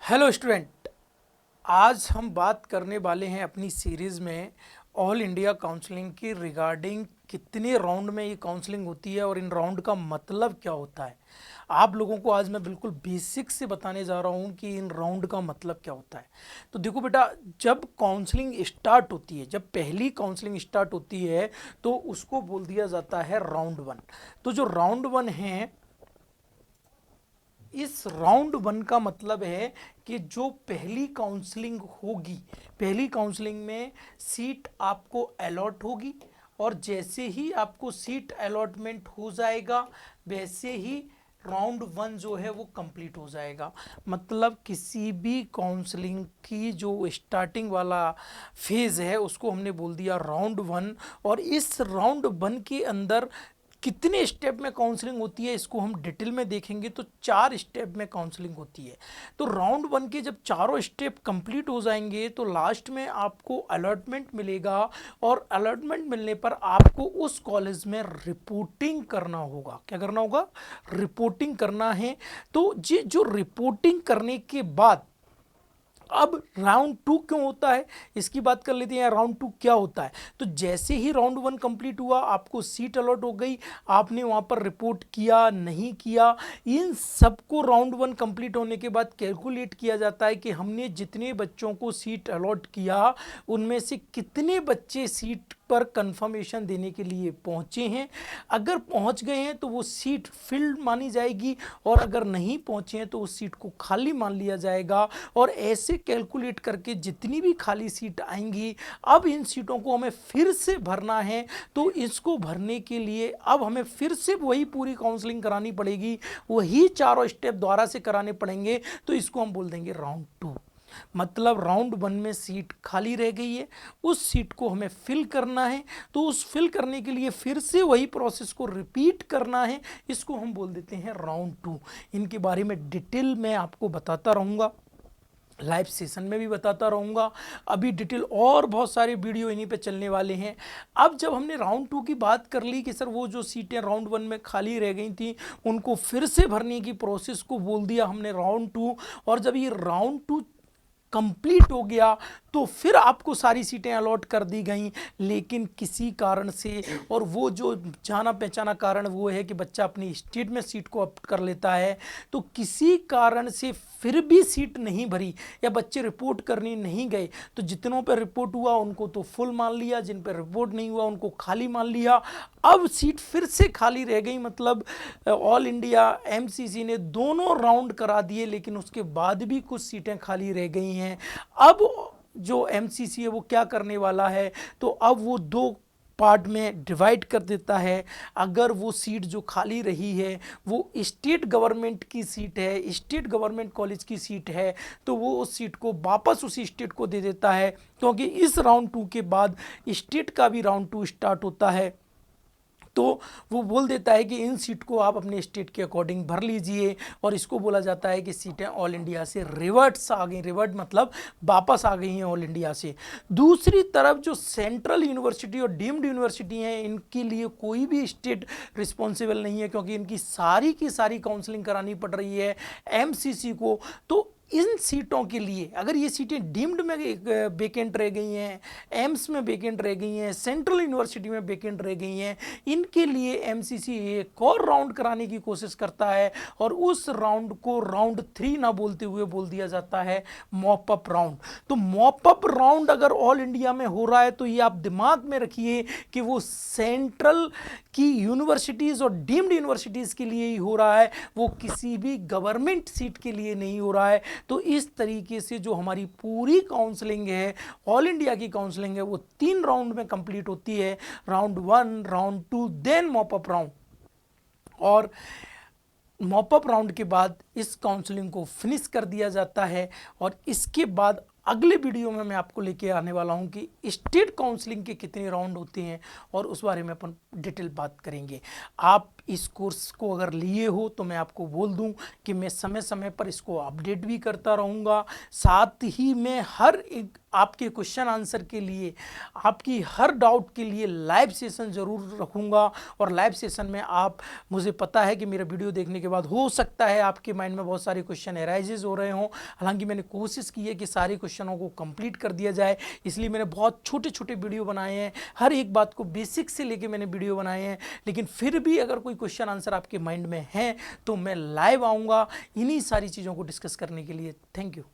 Hello student. आज हम बात करने वाले हैं अपनी सीरीज़ में ऑल इंडिया काउंसलिंग की रिगार्डिंग कितने राउंड में ये काउंसलिंग होती है और इन राउंड का मतलब क्या होता है। आप लोगों को आज मैं बिल्कुल बेसिक से बताने जा रहा हूँ कि इन राउंड का मतलब क्या होता है। तो देखो बेटा, जब काउंसलिंग स्टार्ट होती है, जब पहली काउंसलिंग स्टार्ट होती है तो उसको बोल दिया जाता है राउंड वन। तो जो राउंड वन है, इस राउंड वन का मतलब है कि जो पहली काउंसलिंग होगी, पहली काउंसलिंग में सीट आपको अलॉट होगी और जैसे ही आपको सीट अलॉटमेंट हो जाएगा वैसे ही राउंड वन जो है वो कंप्लीट हो जाएगा। मतलब किसी भी काउंसलिंग की जो स्टार्टिंग वाला फेज़ है उसको हमने बोल दिया राउंड वन। और इस राउंड वन के अंदर कितने स्टेप में काउंसलिंग होती है इसको हम डिटेल में देखेंगे। तो 4 स्टेप में काउंसलिंग होती है। तो राउंड वन के जब चारों स्टेप कंप्लीट हो जाएंगे तो लास्ट में आपको अलॉटमेंट मिलेगा और अलॉटमेंट मिलने पर आपको उस कॉलेज में रिपोर्टिंग करना होगा। क्या करना होगा? रिपोर्टिंग करना है। तो ये जो रिपोर्टिंग करने के बाद अब राउंड टू क्यों होता है इसकी बात कर लेते हैं। राउंड टू क्या होता है? तो जैसे ही राउंड वन कंप्लीट हुआ, आपको सीट अलॉट हो गई, आपने वहां पर रिपोर्ट किया नहीं किया, इन सबको राउंड वन कंप्लीट होने के बाद कैलकुलेट किया जाता है कि हमने जितने बच्चों को सीट अलॉट किया उनमें से कितने बच्चे सीट पर कंफर्मेशन देने के लिए पहुंचे हैं। अगर पहुंच गए हैं तो वो सीट फिल्ड मानी जाएगी और अगर नहीं पहुंचे हैं तो उस सीट को खाली मान लिया जाएगा। और ऐसे कैलकुलेट करके जितनी भी खाली सीट आएंगी, अब इन सीटों को हमें फिर से भरना है। तो इसको भरने के लिए अब हमें फिर से वही पूरी काउंसलिंग करानी पड़ेगी, वही चारों स्टेप दोबारा से कराने पड़ेंगे। तो इसको हम बोल देंगे राउंड टू। मतलब राउंड वन में सीट खाली रह गई है, उस सीट को हमें फिल करना है। तो उस फिल करने के लिए फिर से वही प्रोसेस को रिपीट करना है, इसको हम बोल देते हैं राउंड टू। इनके बारे में डिटेल में आपको बताता रहूँगा, लाइव सेशन में भी बताता रहूँगा। अभी डिटेल और बहुत सारे वीडियो इन्हीं पे चलने वाले हैं। अब जब हमने राउंड टू की बात कर ली कि सर वो जो सीटें राउंड वन में खाली रह गई थी उनको फिर से भरने की प्रोसेस को बोल दिया हमने राउंड टू। और जब ये राउंड टू कंप्लीट हो गया तो फिर आपको सारी सीटें अलॉट कर दी गई, लेकिन किसी कारण से, और वो जो जाना पहचाना कारण वो है कि बच्चा अपनी स्टेट में सीट को अप कर लेता है, तो किसी कारण से फिर भी सीट नहीं भरी या बच्चे रिपोर्ट करने नहीं गए तो जितनों पर रिपोर्ट हुआ उनको तो फुल मान लिया, जिन पर रिपोर्ट नहीं हुआ उनको खाली मान लिया। अब सीट फिर से खाली रह गई। मतलब ऑल इंडिया एमसीसी ने दोनों राउंड करा दिए लेकिन उसके बाद भी कुछ सीटें खाली रह गई हैं। अब जो एमसीसी है वो क्या करने वाला है, तो अब वो दो पार्ट में डिवाइड कर देता है। अगर वो सीट जो खाली रही है वो स्टेट गवर्नमेंट की सीट है, स्टेट गवर्नमेंट कॉलेज की सीट है, तो वो उस सीट को वापस उसी स्टेट को दे देता है, क्योंकि इस राउंड टू के बाद स्टेट का भी राउंड टू स्टार्ट होता है। तो वो बोल देता है कि इन सीट को आप अपने स्टेट के अकॉर्डिंग भर लीजिए। और इसको बोला जाता है कि सीटें ऑल इंडिया से रिवर्ट्स आ गई। रिवर्ट मतलब वापस आ गई हैं ऑल इंडिया से। दूसरी तरफ जो सेंट्रल यूनिवर्सिटी और डीम्ड यूनिवर्सिटी हैं, इनके लिए कोई भी स्टेट रिस्पॉन्सिबल नहीं है, क्योंकि इनकी सारी की सारी काउंसलिंग करानी पड़ रही है एमसीसी को। तो इन सीटों के लिए अगर ये सीटें डीम्ड में वेकेंट रह गई हैं, एम्स में वेकेंट रह गई हैं, सेंट्रल यूनिवर्सिटी में वेकेंट रह गई हैं, इनके लिए एमसीसी एक और राउंड कराने की कोशिश करता है। और उस राउंड को राउंड थ्री ना बोलते हुए बोल दिया जाता है मॉप अप राउंड। तो मॉप अप राउंड अगर ऑल इंडिया में हो रहा है तो ये आप दिमाग में रखिए कि वो सेंट्रल की यूनिवर्सिटीज़ और डीम्ड यूनिवर्सिटीज़ के लिए ही हो रहा है, वो किसी भी गवर्नमेंट सीट के लिए नहीं हो रहा है। तो इस तरीके से जो हमारी पूरी काउंसलिंग है, ऑल इंडिया की काउंसलिंग है, वो 3 राउंड में कंप्लीट होती है। Round one, round two, then mop up round. और मॉप अप राउंड के बाद इस काउंसलिंग को फिनिश कर दिया जाता है। और इसके बाद अगले वीडियो में मैं आपको लेके आने वाला हूं कि स्टेट काउंसलिंग के कितने राउंड होते हैं और उस बारे में अपन डिटेल बात करेंगे। आप इस कोर्स को अगर लिए हो तो मैं आपको बोल दूं कि मैं समय समय पर इसको अपडेट भी करता रहूँगा। साथ ही मैं हर एक आपके क्वेश्चन आंसर के लिए, आपकी हर डाउट के लिए लाइव सेशन ज़रूर रखूँगा। और लाइव सेशन में आप, मुझे पता है कि मेरा वीडियो देखने के बाद हो सकता है आपके माइंड में बहुत सारे क्वेश्चन एराइजेज हो रहे हों, हालांकि मैंने कोशिश की है कि सारे क्वेश्चनों को कंप्लीट कर दिया जाए, इसलिए मैंने बहुत छोटे छोटे वीडियो बनाए हैं, हर एक बात को बेसिक से लेके मैंने वीडियो बनाए हैं। लेकिन फिर भी अगर कोई क्वेश्चन आंसर आपके माइंड में है तो मैं लाइव आऊँगा इन्हीं सारी चीज़ों को डिस्कस करने के लिए। Thank you.